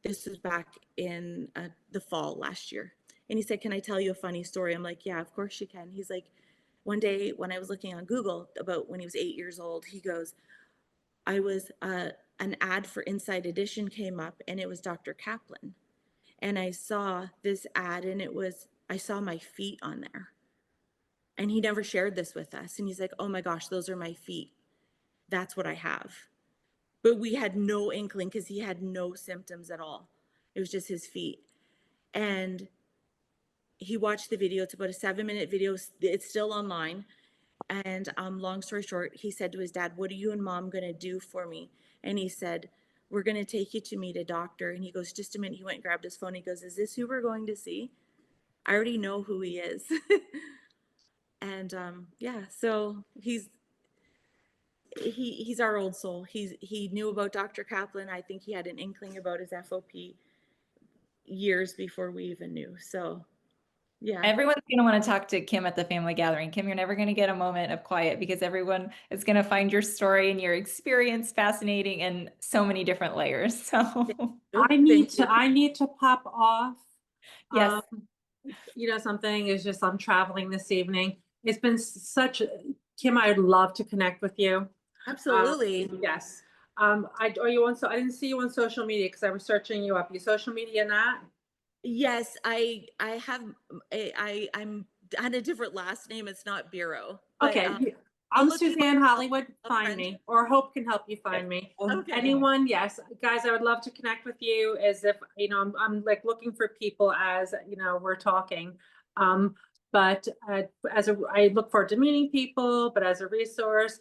this was back in the fall last year. And he said, can I tell you a funny story? I'm like, yeah, of course you can. He's like, one day when I was looking on Google about when he was 8 years old, he goes, I was an ad for Inside Edition came up, and it was Dr. Kaplan. And I saw this ad, and I saw my feet on there. And he never shared this with us. And he's like, oh my gosh, those are my feet. That's what I have. But we had no inkling because he had no symptoms at all. It was just his feet. And he watched the video. It's about a 7-minute video. It's still online. And long story short, he said to his dad, what are you and Mom going to do for me? And he said, we're going to take you to meet a doctor. And he goes, just a minute. He went and grabbed his phone. He goes, is this who we're going to see? I already know who he is. And yeah, so he's our old soul. He knew about Dr. Kaplan. I think he had an inkling about his FOP years before we even knew. So yeah. Everyone's going to want to talk to Kim at the family gathering. Kim, you're never going to get a moment of quiet because everyone is going to find your story and your experience fascinating in so many different layers. So I need to pop off. yes. Something is just, I'm traveling this evening. It's been such Kim, I'd love to connect with you. Absolutely. Yes. Are you on, so I didn't see you on social media because I was searching you up. You social media not? Yes, I have I'm had a different last name. It's not Biro, but Okay. I'll I'm look you Suzanne up. Hollywood. I'll Find friend you. me, or Hope can help you find me. Okay. Anyone, yes, guys, I would love to connect with you. As if I'm like looking for people as we're talking. Um, but I look forward to meeting people. But as a resource,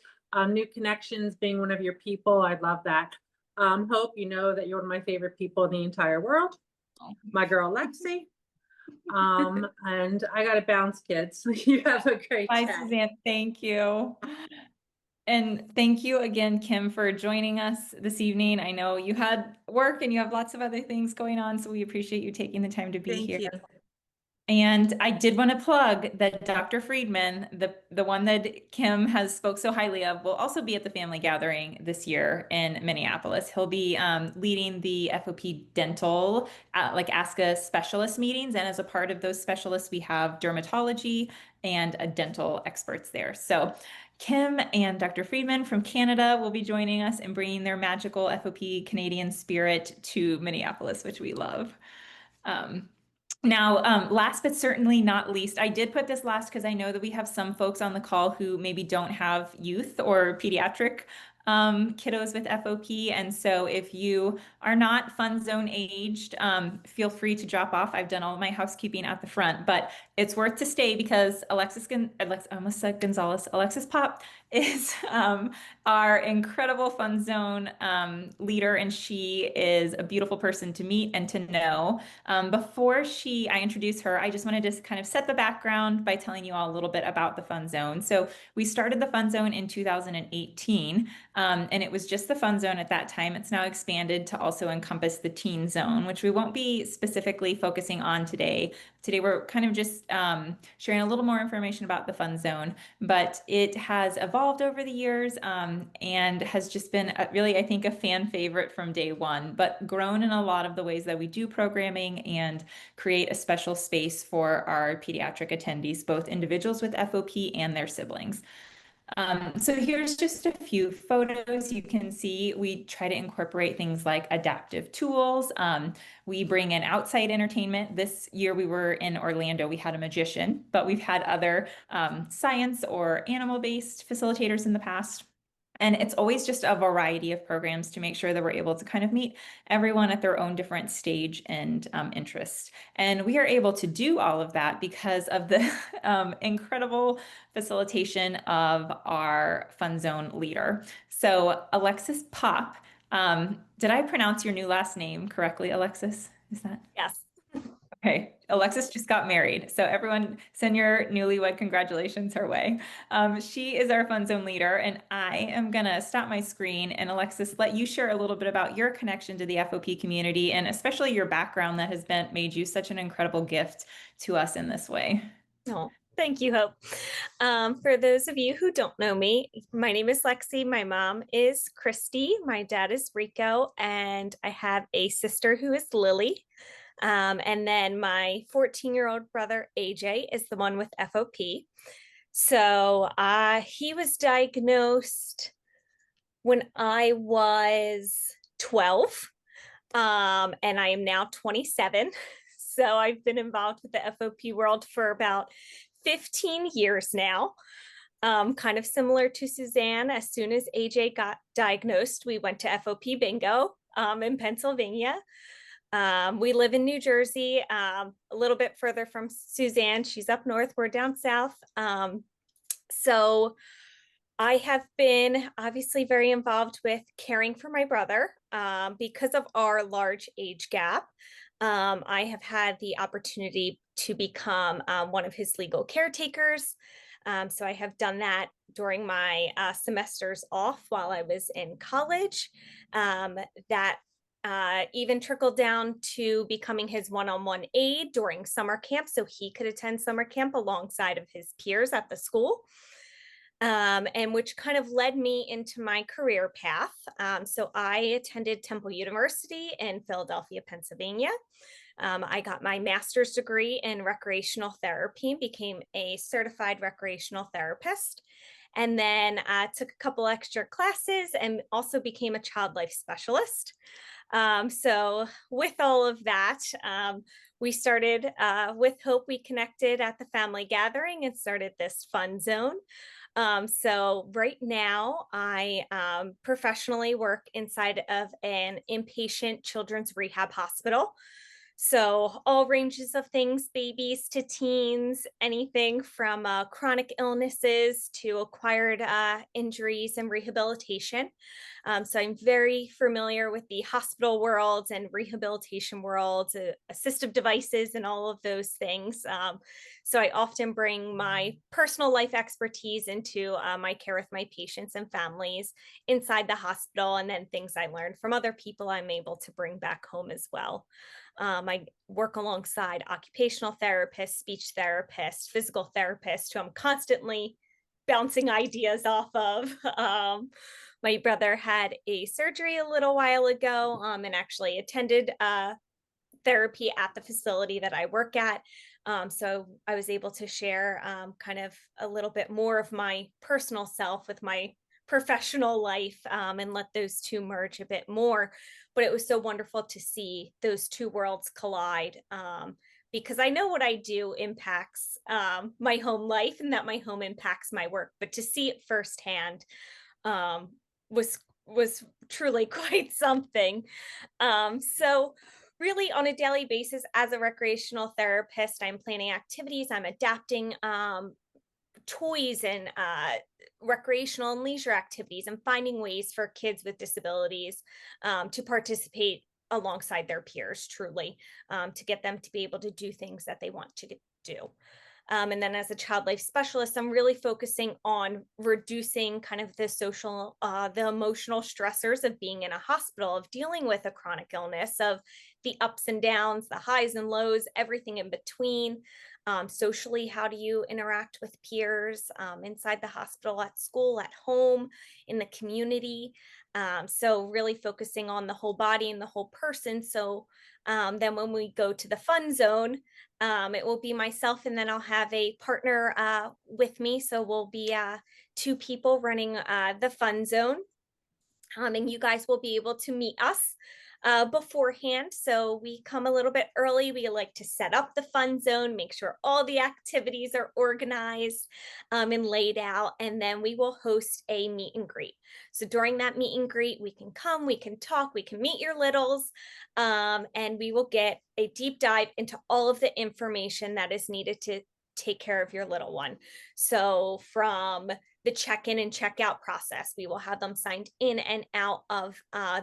new connections, being one of your people, I'd love that. Hope you know that you're one of my favorite people in the entire world. My girl Lexi. And I gotta bounce, kids. You have a great Bye, day. Suzanne. Thank you. And thank you again, Kim, for joining us this evening. I know you had work and you have lots of other things going on, so we appreciate you taking the time to be Thank here. you. And I did want to plug that Dr. Friedman, the one that Kim has spoke so highly of, will also be at the family gathering this year in Minneapolis. He'll be leading the FOP dental, like Ask a Specialist meetings. And as a part of those specialists, we have dermatology and a dental experts there. So Kim and Dr. Friedman from Canada will be joining us and bringing their magical FOP Canadian spirit to Minneapolis, which we love. Um, Now, last but certainly not least, I did put this last because I know that we have some folks on the call who maybe don't have youth or pediatric kiddos with FOP. And so if you are not fun zone aged, feel free to drop off. I've done all my housekeeping at the front, but it's worth to stay because I almost said Gonzalez, Alexis Popp is our incredible fun zone leader, and she is a beautiful person to meet and to know. Before I introduce her, I just wanted to kind of set the background by telling you all a little bit about the Fun Zone. So we started the Fun Zone in 2018, and it was just the Fun Zone at that time. It's now expanded to also encompass the Teen Zone, which we won't be specifically focusing on today. Today, we're kind of just sharing a little more information about the Fun Zone, but it has evolved over the years and has just been really, I think, a fan favorite from day one, but grown in a lot of the ways that we do programming and create a special space for our pediatric attendees, both individuals with FOP and their siblings. So here's just a few photos. You can see we try to incorporate things like adaptive tools. We bring in outside entertainment. This year we were in Orlando. We had a magician, but we've had other science or animal-based facilitators in the past. And it's always just a variety of programs to make sure that we're able to kind of meet everyone at their own different stage and interest. And we are able to do all of that because of the incredible facilitation of our Fun Zone leader. So Alexis Popp, did I pronounce your new last name correctly, Alexis? Is that? Yes. Okay, Alexis just got married. So everyone send your newlywed congratulations her way. She is our Fun Zone leader, and I am gonna stop my screen and Alexis, let you share a little bit about your connection to the FOP community and especially your background that has made you such an incredible gift to us in this way. Oh, thank you, Hope. For those of you who don't know me, my name is Lexi. My mom is Christy. My dad is Rico, and I have a sister who is Lily. And then my 14-year-old brother, AJ, is the one with FOP. So he was diagnosed when I was 12, and I am now 27. So I've been involved with the FOP world for about 15 years now. Kind of similar to Suzanne, as soon as AJ got diagnosed, we went to FOP bingo in Pennsylvania. We live in New Jersey, a little bit further from Suzanne. She's up north, we're down south. So I have been obviously very involved with caring for my brother because of our large age gap. I have had the opportunity to become one of his legal caretakers. So I have done that during my semesters off while I was in college. That even trickled down to becoming his one-on-one aide during summer camp so he could attend summer camp alongside of his peers at the school. And which kind of led me into my career path. So I attended Temple University in Philadelphia, Pennsylvania, I got my master's degree in recreational therapy, became a certified recreational therapist, and then took a couple extra classes and also became a child life specialist. So with all of that, we started with Hope. We connected at the family gathering and started this fun zone. So right now, I professionally work inside of an inpatient children's rehab hospital. So all ranges of things, babies to teens, anything from chronic illnesses to acquired injuries and rehabilitation. So I'm very familiar with the hospital world and rehabilitation worlds, assistive devices, and all of those things. So I often bring my personal life expertise into my care with my patients and families inside the hospital, and then things I learned from other people I'm able to bring back home as well. I work alongside occupational therapists, speech therapists, physical therapists who I'm constantly bouncing ideas off of. My brother had a surgery a little while ago and actually attended therapy at the facility that I work at. So I was able to share kind of a little bit more of my personal self with my professional life and let those two merge a bit more. But it was so wonderful to see those two worlds collide because I know what I do impacts my home life and that my home impacts my work. But to see it firsthand um, was truly quite something. So really on a daily basis as a recreational therapist, I'm planning activities, I'm adapting toys and recreational and leisure activities and finding ways for kids with disabilities to participate alongside their peers truly to get them to be able to do things that they want to do. And then as a child life specialist, I'm really focusing on reducing kind of the social, the emotional stressors of being in a hospital, of dealing with a chronic illness, of the ups and downs, the highs and lows, everything in between. Socially, how do you interact with peers inside the hospital, at school, at home, in the community? So really focusing on the whole body and the whole person. So then when we go to the fun zone, it will be myself, and then I'll have a partner with me. So we'll be two people running the fun zone. And you guys will be able to meet us beforehand. So we come a little bit early. We like to set up the fun zone, make sure all the activities are organized and laid out, and then we will host a meet and greet. So during that meet and greet, we can come, we can talk, we can meet your littles, and we will get a deep dive into all of the information that is needed to take care of your little one. So from the check-in and check-out process, we will have them signed in and out of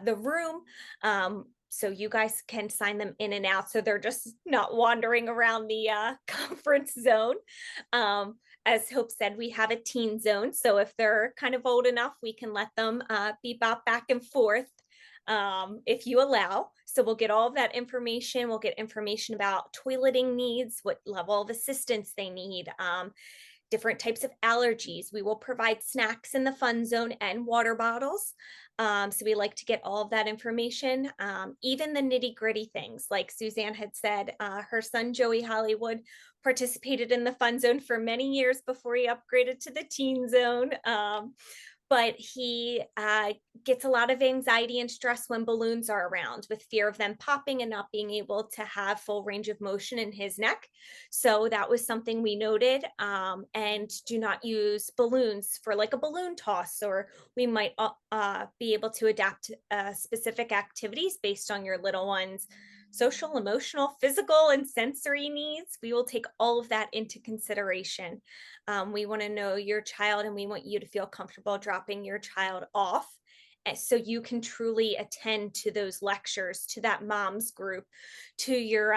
the room. So you guys can sign them in and out so they're just not wandering around the conference zone. As Hope said, we have a teen zone. So if they're kind of old enough, we can let them bebop back and forth if you allow. So we'll get all of that information. We'll get information about toileting needs, what level of assistance they need, different types of allergies. We will provide snacks in the fun zone and water bottles. So we like to get all of that information, even the nitty gritty things. Like Suzanne had said, her son, Joey Hollywood, participated in the fun zone for many years before he upgraded to the teen zone. But he gets a lot of anxiety and stress when balloons are around, with fear of them popping and not being able to have full range of motion in his neck. So that was something we noted, and do not use balloons for like a balloon toss, or we might be able to adapt specific activities based on your little one's social, emotional, physical, and sensory needs. We will take all of that into consideration. We want to know your child, and we want you to feel comfortable dropping your child off so you can truly attend to those lectures, to that mom's group, to your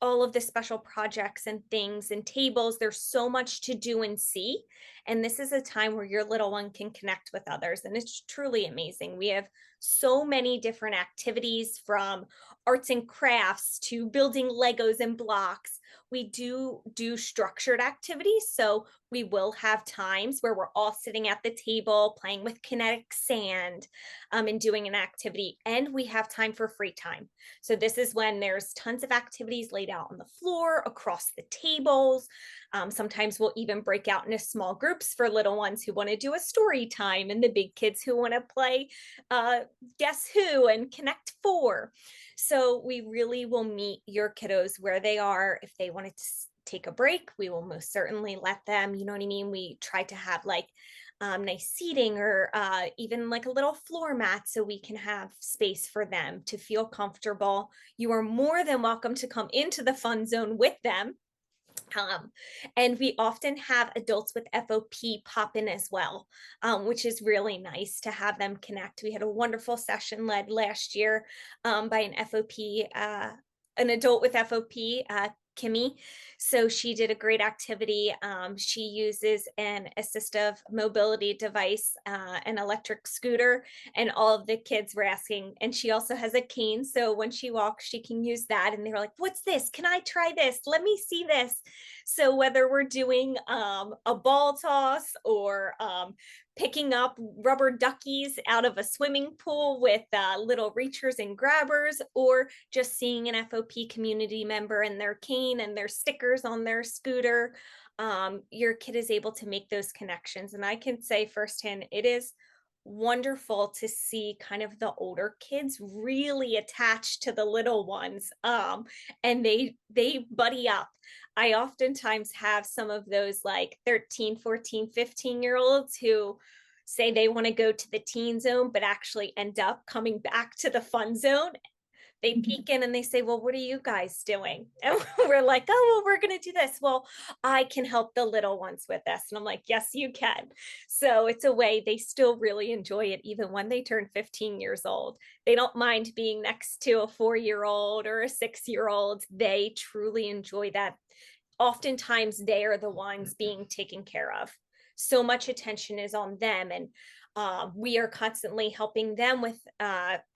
all of the special projects and things and tables. There's so much to do and see. And this is a time where your little one can connect with others. And it's truly amazing. We have so many different activities, from arts and crafts to building Legos and blocks. We do structured activities. So we will have times where we're all sitting at the table playing with kinetic sand, and doing an activity. And we have time for free time. So this is when there's tons of activities laid out on the floor, across the tables. Sometimes we'll even break out into small groups for little ones who want to do a story time, and the big kids who want to play Guess Who and Connect Four. So we really will meet your kiddos where they are. If they wanted to take a break, we will most certainly let them. You know what I mean? We try to have like nice seating, or even like a little floor mat, so we can have space for them to feel comfortable. You are more than welcome to come into the fun zone with them. And we often have adults with FOP pop in as well, which is really nice to have them connect. We had a wonderful session led last year by an FOP, an adult with FOP, Kimmy. So she did a great activity. She uses an assistive mobility device, an electric scooter, and all of the kids were asking, and she also has a cane. So when she walks, she can use that. And they were like, what's this? Can I try this? Let me see this. So whether we're doing a ball toss, or picking up rubber duckies out of a swimming pool with little reachers and grabbers, or just seeing an FOP community member and their cane and their stickers on their scooter, your kid is able to make those connections. And I can say firsthand, it is wonderful to see kind of the older kids really attached to the little ones, and they buddy up. I oftentimes have some of those like 13, 14, 15-year-olds who say they want to go to the teen zone, but actually end up coming back to the fun zone. They peek in and they say, well, what are you guys doing? And we're like, oh, well, we're going to do this. Well, I can help the little ones with this. And I'm like, yes, you can. So it's a way they still really enjoy it, even when they turn 15 years old. They don't mind being next to a 4-year-old or a 6-year-old. They truly enjoy that. Oftentimes they are the ones being taken care of. So much attention is on them, and we are constantly helping them with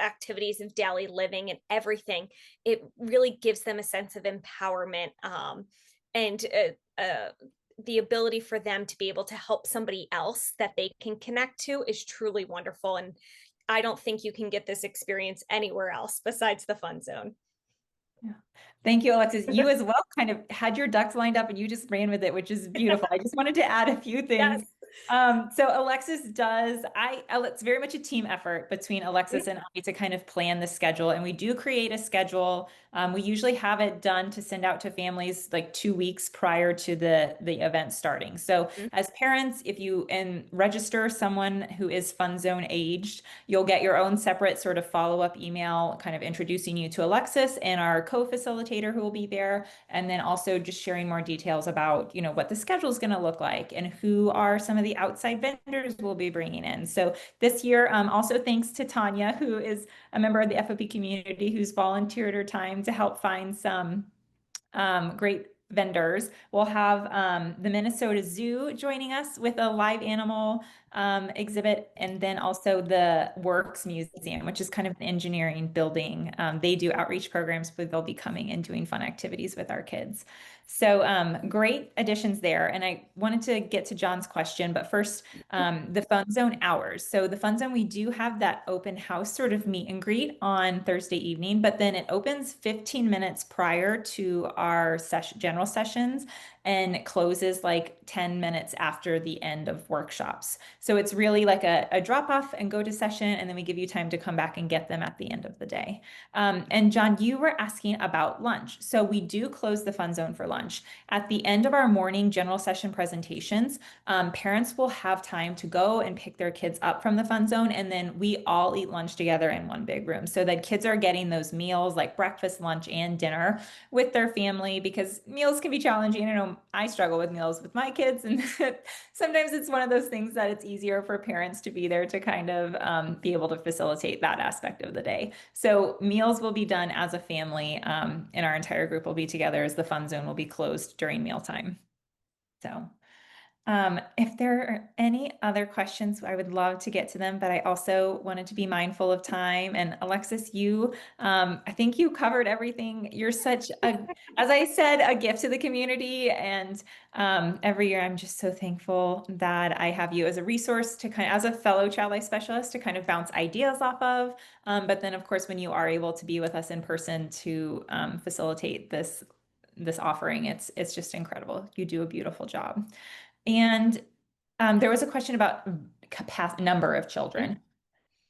activities of daily living and everything. It really gives them a sense of empowerment, and the ability for them to be able to help somebody else that they can connect to is truly wonderful. And I don't think you can get this experience anywhere else besides the fun zone. Yeah. Thank you, Alexis. You as well kind of had your ducks lined up and you just ran with it, which is beautiful. I just wanted to add a few things. Yes. So Alexis it's very much a team effort between Alexis and I to kind of plan the schedule. And we do create a schedule. We usually have it done to send out to families like 2 weeks prior to the event starting. So as parents, if you register someone who is Fun Zone aged, you'll get your own separate sort of follow-up email kind of introducing you to Alexis and our co-facilitator who will be there. And then also just sharing more details about, what the schedule is going to look like and who are some of the outside vendors we'll be bringing in. So this year, also thanks to Tanya, who is a member of the FOP community, who's volunteered her time to help find some great vendors. We'll have the Minnesota Zoo joining us with a live animal exhibit, and then also the Works Museum, which is kind of an engineering building. They do outreach programs, but they'll be coming and doing fun activities with our kids. So great additions there. And I wanted to get to John's question, but first, the Fun Zone hours. So the Fun Zone, we do have that open house sort of meet and greet on Thursday evening, but then it opens 15 minutes prior to our general sessions, and it closes like 10 minutes after the end of workshops. So it's really like a drop off and go to session, and then we give you time to come back and get them at the end of the day. And John, you were asking about lunch. So we do close the Fun Zone for lunch. At the end of our morning general session presentations, parents will have time to go and pick their kids up from the Fun Zone, and then we all eat lunch together in one big room, so that kids are getting those meals like breakfast, lunch, and dinner with their family, because meals can be challenging. I know I struggle with meals with my kids, and sometimes it's one of those things that it's easier for parents to be there to kind of be able to facilitate that aspect of the day. So meals will be done as a family, and our entire group will be together, as the Fun Zone will be closed during mealtime. So If there are any other questions, I would love to get to them, but I also wanted to be mindful of time. And Alexis, I think you covered everything. You're such a, as I said, a gift to the community. And every year, I'm just so thankful that I have you as a resource to kind of, as a fellow child life specialist, to kind of bounce ideas off of. But then, of course, when you are able to be with us in person to facilitate this offering, it's just incredible. You do a beautiful job. And there was a question about number of children.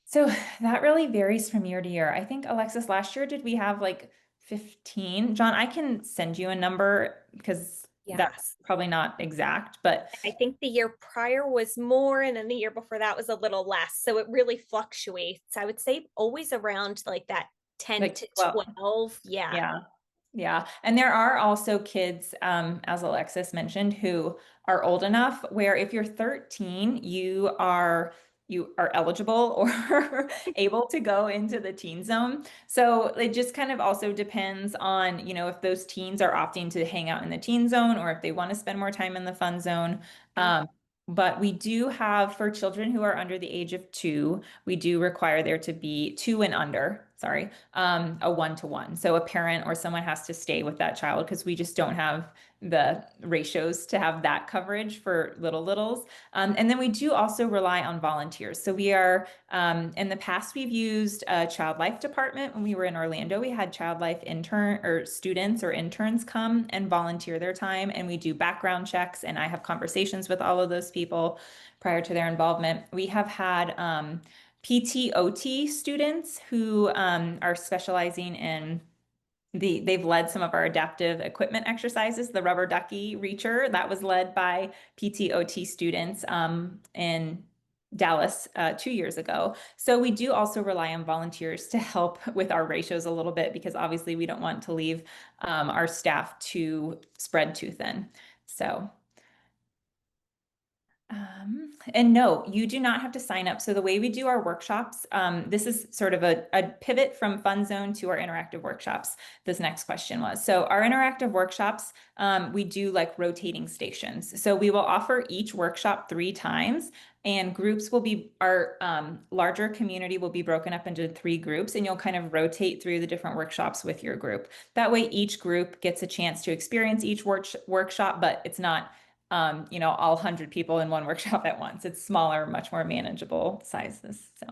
So that really varies from year to year. I think, Alexis, last year, did we have like 15? John, I can send you a number because Yeah. that's probably not exact, but I think the year prior was more, and then the year before that was a little less. So it really fluctuates. I would say always around like that 10 like, to well, 12. Yeah. yeah. Yeah. And there are also kids, as Alexis mentioned, who are old enough where if you're 13, you are eligible or able to go into the teen zone. So it just kind of also depends on, if those teens are opting to hang out in the teen zone or if they want to spend more time in the fun zone. But we do have, for children who are under the age of 2, we do require there to be 2 and under, sorry, a 1-to-1. So a parent or someone has to stay with that child because we just don't have the ratios to have that coverage for littles. And then we do also rely on volunteers. So we are, in the past, we've used a child life department. When we were in Orlando, we had child life intern or students or interns come and volunteer their time. And we do background checks. And I have conversations with all of those people prior to their involvement. We have had PTOT students who are specializing in they've led some of our adaptive equipment exercises. The rubber ducky reacher that was led by PTOT students in Dallas 2 years ago. So we do also rely on volunteers to help with our ratios a little bit because obviously we don't want to leave our staff too spread too thin. So. And no, you do not have to sign up. So the way we do our workshops, this is sort of a pivot from Fun Zone to our interactive workshops. This next question was, so our interactive workshops, we do like rotating stations. So we will offer each workshop 3 times and groups will be, our larger community will be broken up into 3 groups and you'll kind of rotate through the different workshops with your group. That way each group gets a chance to experience each workshop, but it's not all 100 people in one workshop at once. It's smaller, much more manageable sizes. So.